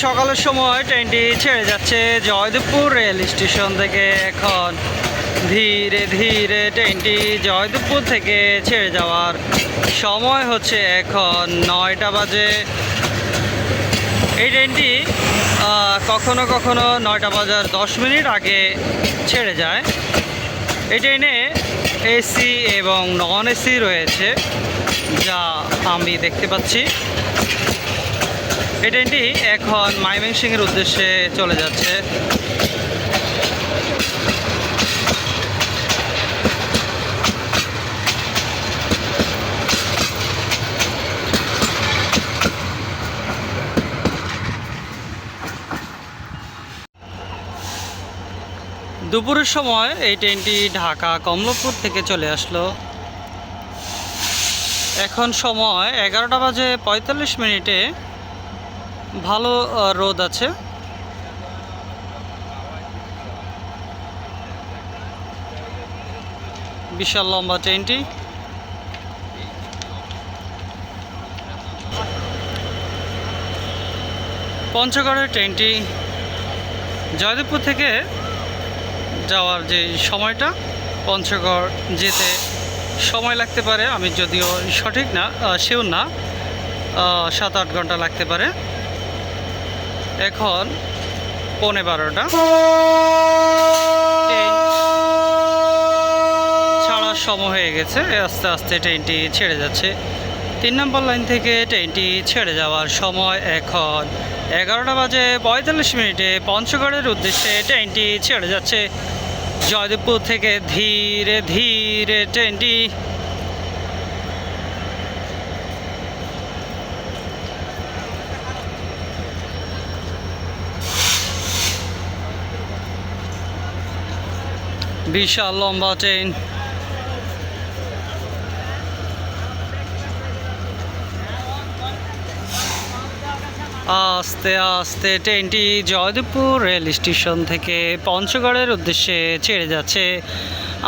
সকালের সময় ট্রেনটি ছেড়ে যাচ্ছে জয়দেবপুর রেল স্টেশন থেকে। এখন ধীরে ধীরে ট্রেনটি জয়দেবপুর থেকে ছেড়ে যাওয়ার সময় হচ্ছে এখন 9টা বাজে। এই ট্রেনটি কখনো কখনো 9টা বাজার 10 মিনিট আগে ছেড়ে যায়। এই ট্রেনে এসি এবং নন এসি রয়েছে, যা আমি দেখতে পাচ্ছি। এই ট্রেনটি এখন ময়মনসিংহের উদ্দেশ্যে চলে যাচ্ছে। দুপুরের সময় এই ট্রেনটি ঢাকা কমলাপুর থেকে চলে আসলো। এখন সময় 11টা বাজে 45 মিনিটে। ভালো রোদ আছে। বিশাল লম্বা ট্রেনটি। পঞ্চগড়ের ট্রেনটি জয়দেবপুর থেকে যাওয়ার যে সময়টা, পঞ্চগড় যেতে সময় লাগতে পারে, আমি যদিও সঠিক না, শিওর না, 7-8 ঘন্টা লাগতে পারে। এখন 11:15 ছাড়ার সময় হয়ে গেছে। আস্তে আস্তে ট্রেনটি ছেড়ে যাচ্ছে। 3 নম্বর লাইন থেকে ট্রেনটি ছেড়ে যাওয়ার সময় এখন 11টা বাজে 45 মিনিটে। পঞ্চগড়ের উদ্দেশ্যে ট্রেনটি ছেড়ে যাচ্ছে জয়দেবপুর থেকে। ধীরে ধীরে ট্রেনটি বিশাল লম্বা ট্রেন। আস্তে আস্তে ট্রেনটি জয়দেবপুর রেল স্টেশন থেকে পঞ্চগড়ের উদ্দেশ্যে ছেড়ে যাচ্ছে।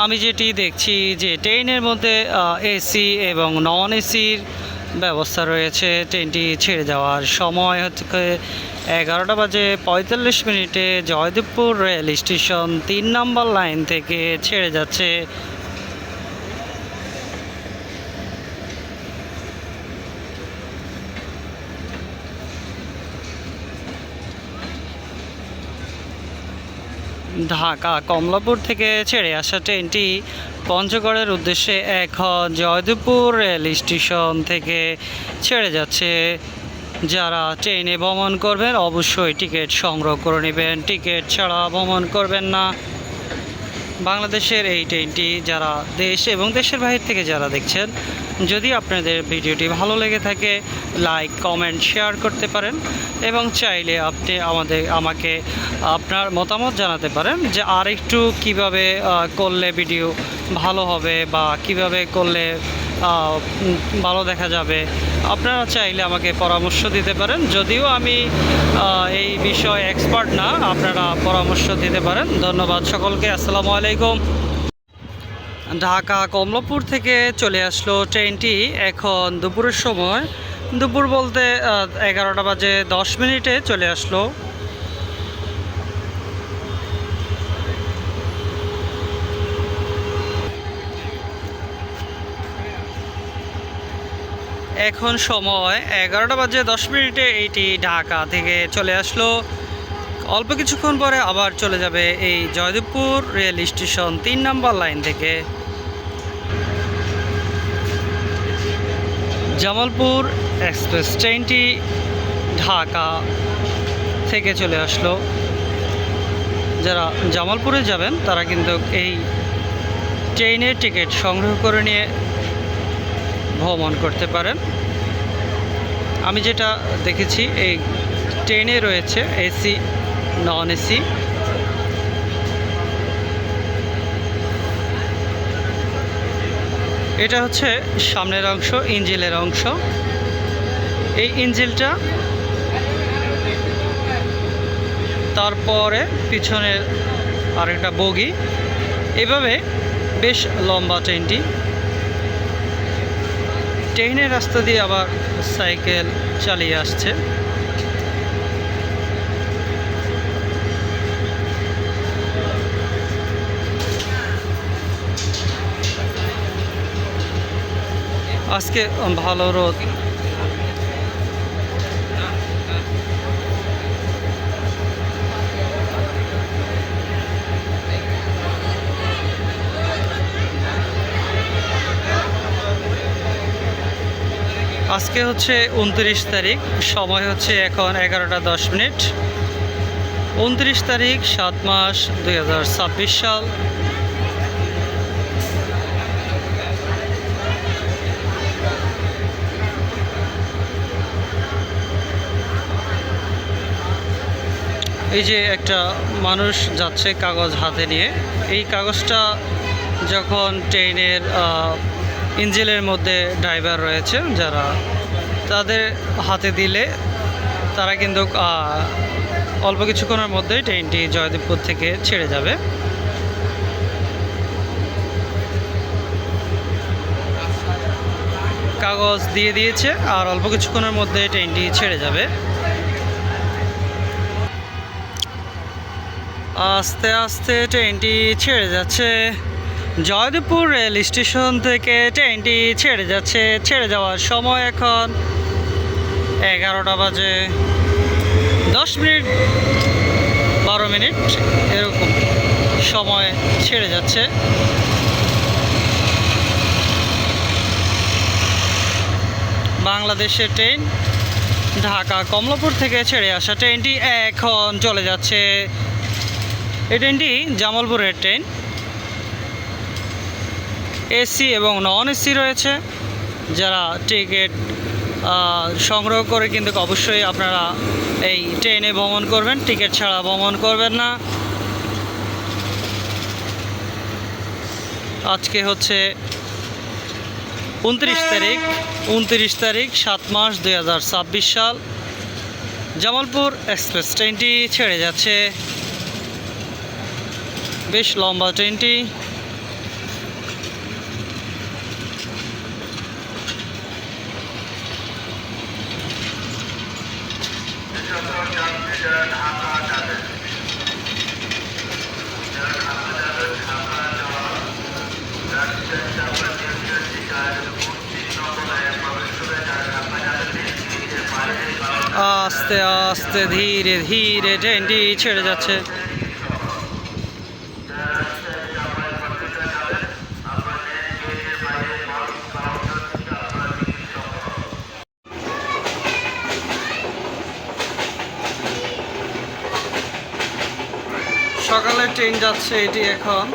আমি যেটি দেখছি যে ট্রেনের মধ্যে এসি এবং নন এসির ব্যবস্থা রয়েছে। ট্রেনটি ছেড়ে যাওয়ার সময় হচ্ছে 11টা বাজে 45 মিনিটে। জয়দেবপুর রেল স্টেশন 3 নম্বর লাইন থেকে ছেড়ে যাচ্ছে। ঢাকা কমলাপুর থেকে ছেড়ে আসা ট্রেনটি পঞ্চগড়ের উদ্দেশ্যে এখন জয়দেবপুর রেল স্টেশন থেকে ছেড়ে যাচ্ছে। যারা ট্রেনে ভ্রমণ করবেন অবশ্যই টিকিট সংগ্রহ করে নেবেন। টিকিট ছাড়া ভ্রমণ করবেন না। বাংলাদেশের এই ট্রেনটি যারা দেশ এবং দেশের বাইরে থেকে যারা দেখছেন, যদি আপনাদের ভিডিওটি ভালো লেগে থাকে লাইক কমেন্ট শেয়ার করতে পারেন এবং চাইলে আপনি আমাকে আপনার মতামত জানাতে পারেন যে আর একটু কীভাবে করলে ভিডিও ভালো হবে বা কিভাবে করলে ভালো দেখা যাবে। আপনারা চাইলে আমাকে পরামর্শ দিতে পারেন। যদিও আমি এই বিষয়ে এক্সপার্ট না, আপনারা পরামর্শ দিতে পারেন। ধন্যবাদ সকলকে। আসসালামু আলাইকুম। ঢাকা কমলাপুর থেকে চলে আসলো ট্রেনটি এখন দুপুরের সময়। দুপুর বলতে 11টা বাজে 10 মিনিটে চলে আসলো। এখন সময় 11টা বাজে 10 মিনিটে এইটি ঢাকা থেকে চলে আসলো। অল্প কিছুক্ষণ পরে আবার চলে যাবে এই জয়দেবপুর রেল স্টেশন 3 নম্বর লাইন থেকে। জামালপুর এক্সপ্রেস ট্রেনটি ঢাকা থেকে চলে আসলো। যারা জামালপুরে যাবেন তারা কিন্তু এই ট্রেনের টিকিট সংগ্রহ করে নিয়ে ভ্রমণ করতে পারেন। আমি যেটা দেখেছি এই ট্রেনে রয়েছে এসি নন এসি। এটা হচ্ছে সামনের অংশ, ইঞ্জিনের অংশ। এই ইঞ্জিনটা, তারপরে পিছনের আরেকটা বগি, এভাবে বেশ লম্বা ট্রেনটি। ট্রেনের রাস্তা দিয়ে আবার সাইকেল চালিয়ে আসছে। আজকে ভালো রোদ। আজকে হচ্ছে 29 তারিখ, সময় হচ্ছে এখন 11টা 10 মিনিট। 29 তারিখ 7 মাস 2026 সাল। এই যে একটা মানুষ যাচ্ছে কাগজ হাতে নিয়ে। এই কাগজটা যখন ট্রেনের ইঞ্জিনের মধ্যে ড্রাইভার রয়েছে যারা, তাদের হাতে দিলে তারা কিন্তু অল্প কিছুক্ষণের মধ্যেই ট্রেনটি জয়দেবপুর থেকে ছেড়ে যাবে। কাগজ দিয়ে দিয়েছে আর অল্প কিছুক্ষণের মধ্যে ট্রেনটি ছেড়ে যাবে। আস্তে আস্তে ট্রেনটি ছেড়ে যাচ্ছে। জয়দেবপুর রেল স্টেশন থেকে ট্রেনটি ছেড়ে যাচ্ছে। ছেড়ে যাওয়ার সময় এখন 11টা বাজে 10 মিনিট 12 মিনিট এরকম সময় ছেড়ে যাচ্ছে। বাংলাদেশের ট্রেন, ঢাকা কমলাপুর থেকে ছেড়ে আসা ট্রেনটি এখন চলে যাচ্ছে। এই ট্রেনটি জামালপুরের ট্রেন। এসি এবং নন এসি রয়েছে। যারা টিকিট সংগ্রহ করে কিন্তু অবশ্যই আপনারা এই ট্রেনে ভ্রমণ করবেন, টিকিট ছাড়া ভ্রমণ করবেন না। আজকে হচ্ছে 29 তারিখ 7 মাস 2026 সাল। জামালপুর এক্সপ্রেস ট্রেনটি ছেড়ে যাচ্ছে। বেশ লম্বা ট্রেনটি। আস্তে আস্তে ধীরে ধীরে ট্রেনটি ছেড়ে যাচ্ছে। সকালে ট্রেন যাচ্ছে এটি এখন।